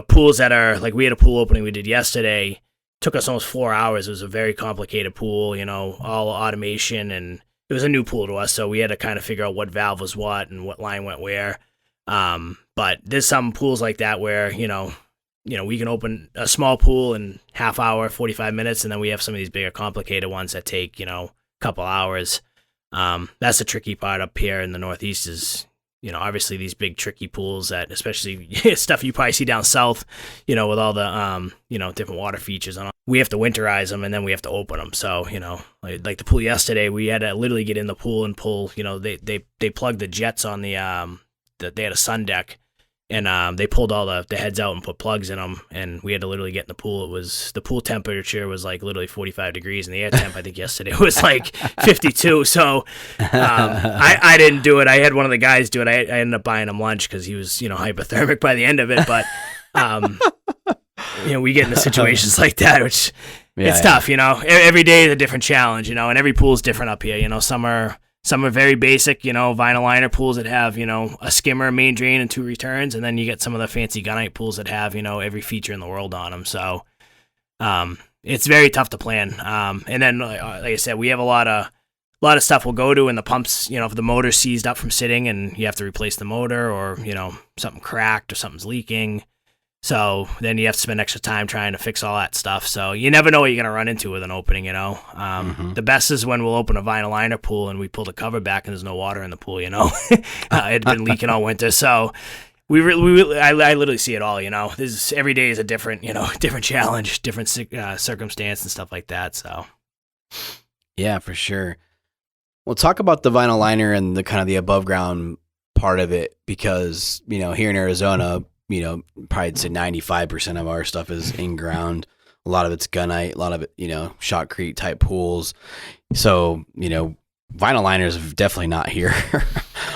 Pools that are like, we had a pool opening we did yesterday, took us almost 4 hours. It was a very complicated pool, all automation, and it was a new pool to us. So we had to kind of figure out what valve was what and what line went where. But there's some pools like that where, we can open a small pool in half hour, 45 minutes. And then we have some of these bigger complicated ones that take, a couple hours. That's the tricky part up here in the Northeast is, obviously these big tricky pools that especially stuff you probably see down south, with all the, different water features on them. We have to winterize them and then we have to open them. So, like the pool yesterday, we had to literally get in the pool and pull, they plugged the jets on they had a sun deck, and they pulled all the heads out and put plugs in them, and we had to literally get in the pool. The pool temperature was like literally 45 degrees, and the air temp I think yesterday was like 52. So I didn't do it. I had one of the guys do it. I ended up buying him lunch because he was hypothermic by the end of it. But we get into situations like that, which it's tough, every day is a different challenge, and every pool is different up here. Some are very basic, vinyl liner pools that have, a skimmer, main drain, and 2 returns. And then you get some of the fancy gunite pools that have, every feature in the world on them. So, it's very tough to plan. And then, like I said, we have a lot of stuff we'll go to, and the pumps, if the motor's seized up from sitting and you have to replace the motor, or, something cracked or something's leaking. So then you have to spend extra time trying to fix all that stuff. So you never know what you're going to run into with an opening, The best is when we'll open a vinyl liner pool and we pull the cover back and there's no water in the pool, It had been leaking all winter. So I literally see it all, every day is a different, different challenge, different circumstance and stuff like that. So. Yeah, for sure. We'll talk about the vinyl liner and the kind of the above ground part of it, because, here in Arizona, probably I'd say 95% of our stuff is in ground. A lot of it's gunite, a lot of it, shotcrete type pools. So, vinyl liners are definitely not here.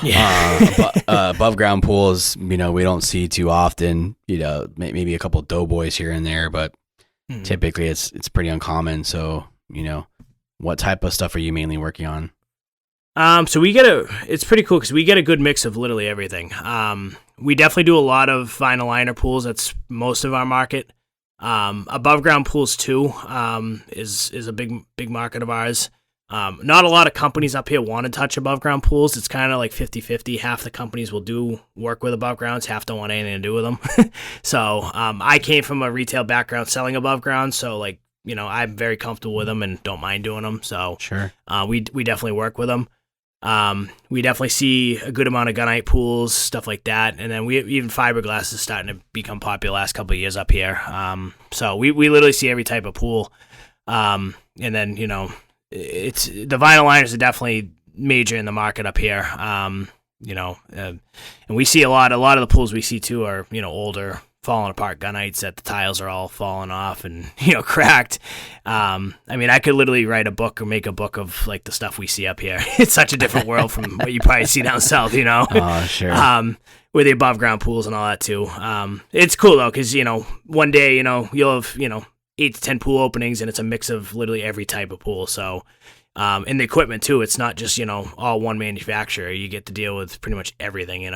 But above ground pools, we don't see too often, maybe a couple doughboys here and there, but typically it's pretty uncommon. So, what type of stuff are you mainly working on? So it's pretty cool because we get a good mix of literally everything. We definitely do a lot of vinyl liner pools. That's most of our market. Above ground pools too, is a big market of ours. Not a lot of companies up here want to touch above ground pools. It's kind of like 50-50. Half the companies will do work with above grounds, half don't want anything to do with them. So, I came from a retail background selling above ground. So I'm very comfortable with them and don't mind doing them. So sure. We definitely work with them. We definitely see a good amount of gunite pools, stuff like that, and then even fiberglass is starting to become popular last couple of years up here. So we literally see every type of pool, and then it's the vinyl liners are definitely major in the market up here. And we see a lot of the pools we see too are older, falling apart gunnites that the tiles are all falling off and cracked. I could literally write a book or make a book of like the stuff we see up here. It's such a different world from what you probably see down south, Oh, sure. With the above ground pools and all that too. It's cool though, because one day you'll have 8 to 10 pool openings, and it's a mix of literally every type of pool. So and the equipment too, it's not just all one manufacturer. You get to deal with pretty much everything.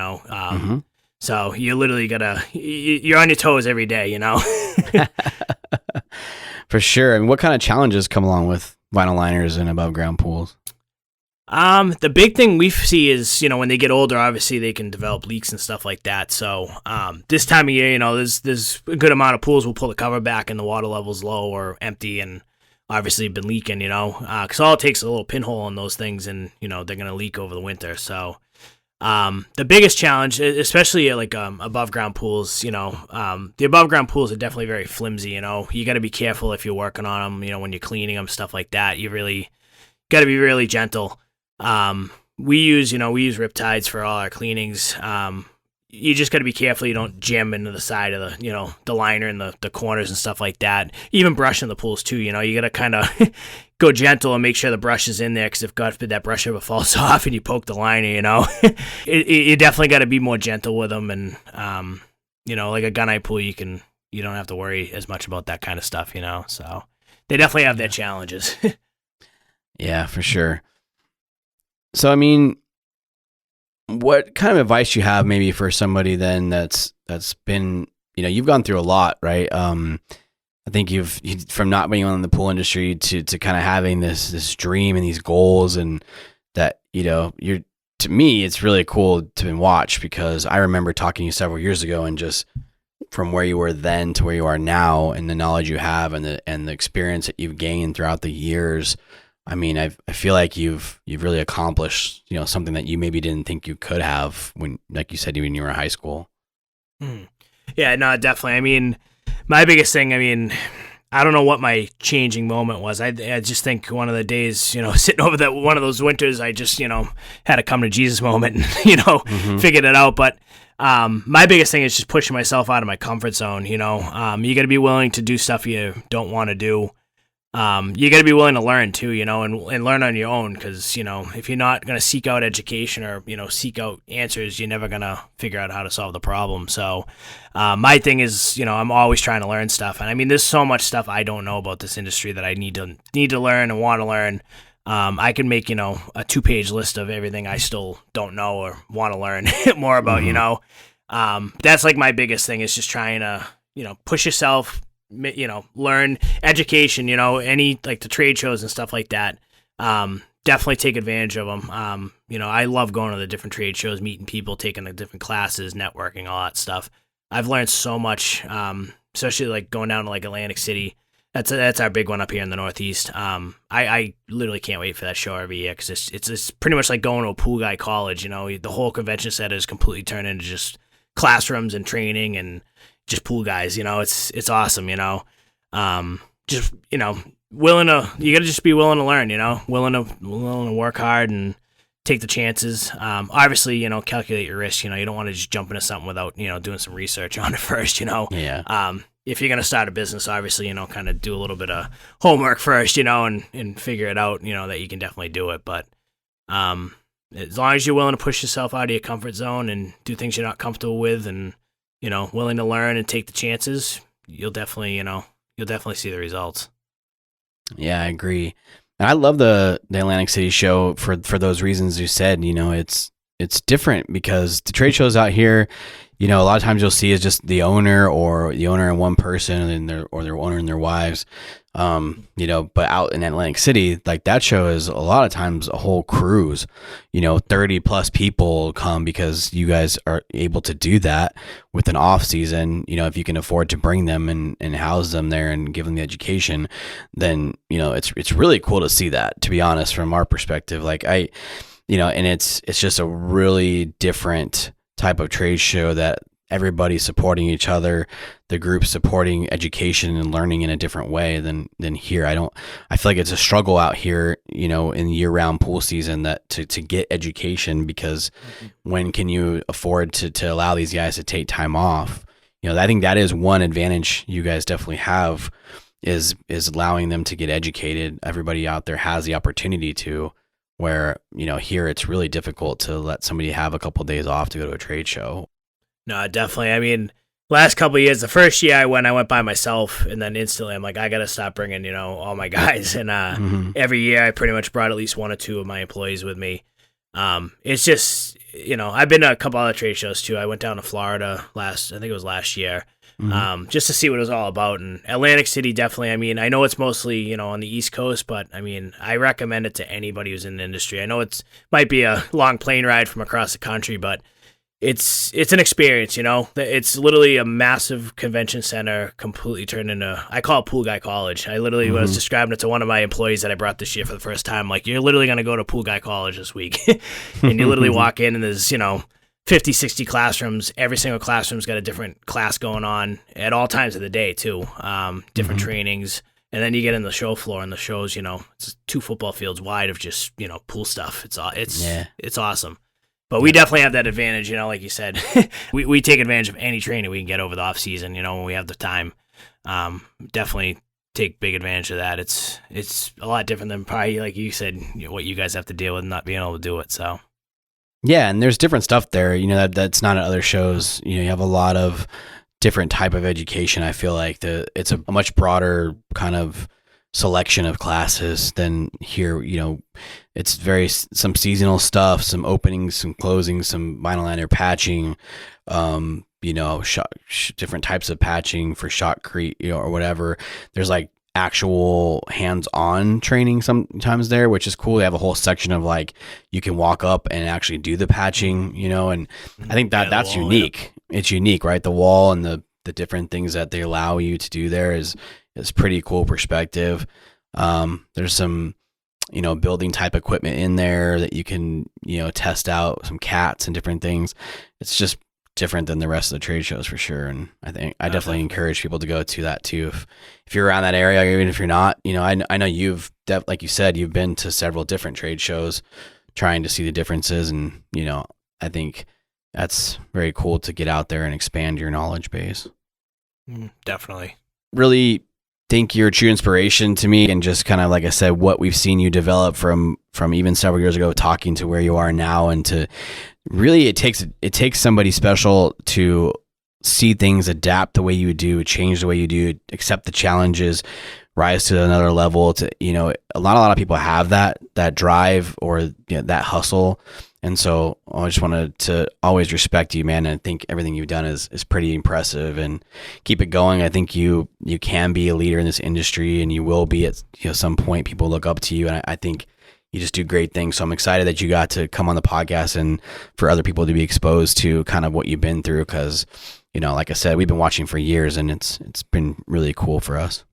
So you literally you're on your toes every day, For sure. And what kind of challenges come along with vinyl liners and above ground pools? The big thing we see is, when they get older, obviously they can develop leaks and stuff like that. So, this time of year, there's a good amount of pools will pull the cover back and the water level's low or empty and obviously been leaking, because all it takes is a little pinhole on those things and, they're going to leak over the winter. So, the biggest challenge, especially like above ground pools, the above ground pools are definitely very flimsy. You got to be careful if you're working on them. When you're cleaning them, stuff like that. You really got to be really gentle. We use riptides for all our cleanings. You just got to be careful you don't jam into the side of the liner and the corners and stuff like that. Even brushing the pools too, you got to kind of go gentle and make sure the brush is in there, because if God forbid that brush ever falls off and you poke the liner, you definitely got to be more gentle with them. And, like a gunite pool, you don't have to worry as much about that kind of stuff, so they definitely have their challenges. Yeah, for sure. So, what kind of advice you have maybe for somebody then that's been, you've gone through a lot, right? I think you've from not being in the pool industry to kind of having this dream and these goals, and that, to me, it's really cool to watch, because I remember talking to you several years ago, and just from where you were then to where you are now, and the knowledge you have and the experience that you've gained throughout the years. I feel like you've really accomplished, something that you maybe didn't think you could have when, like you said, when you were in high school. Yeah, no, definitely. My biggest thing, I don't know what my changing moment was. I just think one of the days, sitting over one of those winters, I just, had a come to Jesus moment and, figured it out. But my biggest thing is just pushing myself out of my comfort zone. You got to be willing to do stuff you don't want to do. you got to be willing to learn too, and learn on your own. Because if you're not going to seek out education or seek out answers, you're never going to figure out how to solve the problem. So my thing is, I'm always trying to learn stuff, and I mean, there's so much stuff I don't know about this industry that I need to learn and want to learn. I can make a 2-page list of everything I still don't know or want to learn more about. That's like my biggest thing is just trying to push yourself. Learn education, any like the trade shows and stuff like that. Definitely take advantage of them. I love going to the different trade shows, meeting people, taking the different classes, networking, all that stuff. I've learned so much, especially like going down to like Atlantic City. That's our big one up here in the Northeast. I literally can't wait for that show every year because it's pretty much like going to a pool guy college. The whole convention center is completely turned into just classrooms and training and just pool guys. It's awesome. Just willing to, you gotta just be willing to learn. Willing to work hard and take the chances. Obviously, calculate your risk. You don't want to just jump into something without doing some research on it first. Yeah. If you're going to start a business, obviously, kind of do a little bit of homework first, and figure it out, that you can definitely do it. But as long as you're willing to push yourself out of your comfort zone and do things you're not comfortable with and, willing to learn and take the chances, you'll definitely see the results. Yeah, I agree. And I love the Atlantic City show for those reasons you said. It's different because the trade shows out here, a lot of times you'll see is just the owner and one person and their owner and their wives. But out in Atlantic City, like that show is a lot of times a whole cruise, 30 plus people come because you guys are able to do that with an off season. If you can afford to bring them and house them there and give them the education, then, it's really cool to see that, to be honest, from our perspective. Like and it's just a really different type of trade show that everybody's supporting each other, the group supporting education and learning in a different way than here. I feel like it's a struggle out here, in year-round pool season to get education because when can you afford to allow these guys to take time off? I think that is one advantage you guys definitely have is allowing them to get educated. Everybody out there has the opportunity to, where, here it's really difficult to let somebody have a couple of days off to go to a trade show. No, definitely. I mean, last couple of years, the first year I went by myself, and then instantly I'm like, I got to stop bringing, all my guys. And every year I pretty much brought at least one or two of my employees with me. It's just, I've been to a couple other trade shows too. I went down to Florida I think it was last year, just to see what it was all about. And Atlantic City, definitely. I mean, I know it's mostly, on the East Coast, but I mean, I recommend it to anybody who's in the industry. I know might be a long plane ride from across the country, but it's an experience, It's literally a massive convention center completely turned into, I call it Pool Guy College. I literally was describing it to one of my employees that I brought this year for the first time. Like, you're literally going to go to Pool Guy College this week. And you literally walk in and there's, 50, 60 classrooms. Every single classroom's got a different class going on at all times of the day too. Different trainings. And then you get in the show floor and the shows, it's 2 football fields wide of just, pool stuff. It's awesome. But we definitely have that advantage, like you said. we take advantage of any training we can get over the off season, when we have the time. Definitely take big advantage of that. It's a lot different than probably, like you said, what you guys have to deal with not being able to do it. So yeah, and there's different stuff there, that's not at other shows. You have a lot of different type of education. I feel like it's a much broader kind of selection of classes than here. It's some seasonal stuff, some openings, some closings, some vinyl liner patching, different types of patching for shotcrete, or whatever. There's like actual hands-on training sometimes there, which is cool. They have a whole section of like, you can walk up and actually do the patching, and I think that's unique. Yeah. It's unique, right? The wall and the different things that they allow you to do there is pretty cool perspective. There's some, building type equipment in there that you can, test out, some cats and different things. It's just different than the rest of the trade shows for sure. And I think I definitely encourage people to go to that too. If you're around that area, even if you're not, I know you've, like you said, you've been to several different trade shows trying to see the differences. And, I think that's very cool to get out there and expand your knowledge base. Definitely. Really think you're a true inspiration to me, and just kind of, like I said, what we've seen you develop from even several years ago, talking to where you are now, and to really, it takes somebody special to see things adapt the way you do, change the way you do, accept the challenges, rise to another level. To, a lot of people have that drive, or that hustle. And so I just wanted to always respect you, man. And I think everything you've done is pretty impressive, and keep it going. I think you can be a leader in this industry, and you will be at some point. People look up to you, and I think you just do great things. So I'm excited that you got to come on the podcast, and for other people to be exposed to kind of what you've been through. Cause like I said, we've been watching for years, and it's been really cool for us.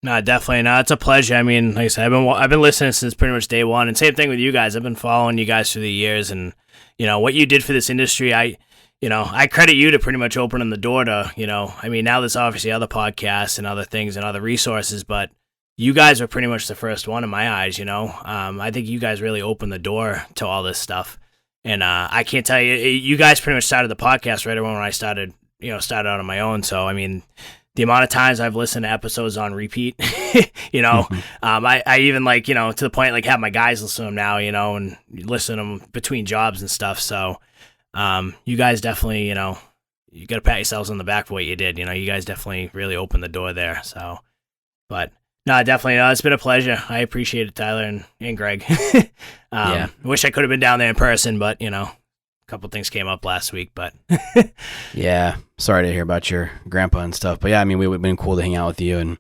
No, definitely. No, it's a pleasure. I mean, like I said, I've been listening since pretty much day one, and same thing with you guys. I've been following you guys through the years, and what you did for this industry. I credit you to pretty much opening the door to, I mean, now there's obviously other podcasts and other things and other resources, but you guys were pretty much the first one in my eyes. I think you guys really opened the door to all this stuff, and I can't tell you, you guys pretty much started the podcast right around when I started out on my own. So I mean, the amount of times I've listened to episodes on repeat, I even to the point, like, have my guys listen to them now, and listen to them between jobs and stuff. So, you guys definitely, you got to pat yourselves on the back for what you did. You guys definitely really opened the door there. So, but no, definitely, it's been a pleasure. I appreciate it, Tyler and Greg. Wish I could have been down there in person, but couple things came up last week, but yeah, sorry to hear about your grandpa and stuff. But yeah, I mean, we've been cool to hang out with you, and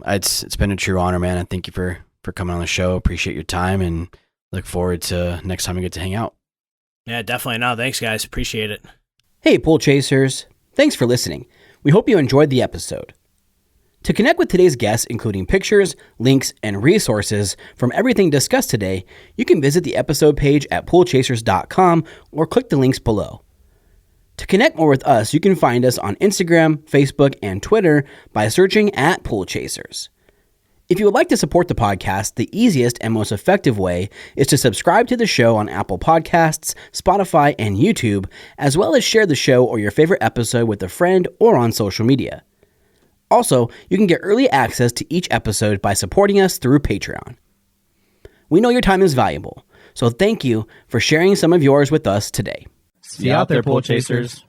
it's been a true honor, man. And thank you for coming on the show. Appreciate your time, and look forward to next time we get to hang out. Yeah, definitely. No, thanks, guys. Appreciate it. Hey, Pool Chasers. Thanks for listening. We hope you enjoyed the episode. To connect with today's guests, including pictures, links, and resources from everything discussed today, you can visit the episode page at poolchasers.com or click the links below. To connect more with us, you can find us on Instagram, Facebook, and Twitter by searching at Pool Chasers. If you would like to support the podcast, the easiest and most effective way is to subscribe to the show on Apple Podcasts, Spotify, and YouTube, as well as share the show or your favorite episode with a friend or on social media. Also, you can get early access to each episode by supporting us through Patreon. We know your time is valuable, so thank you for sharing some of yours with us today. See you out there, Pool Chasers.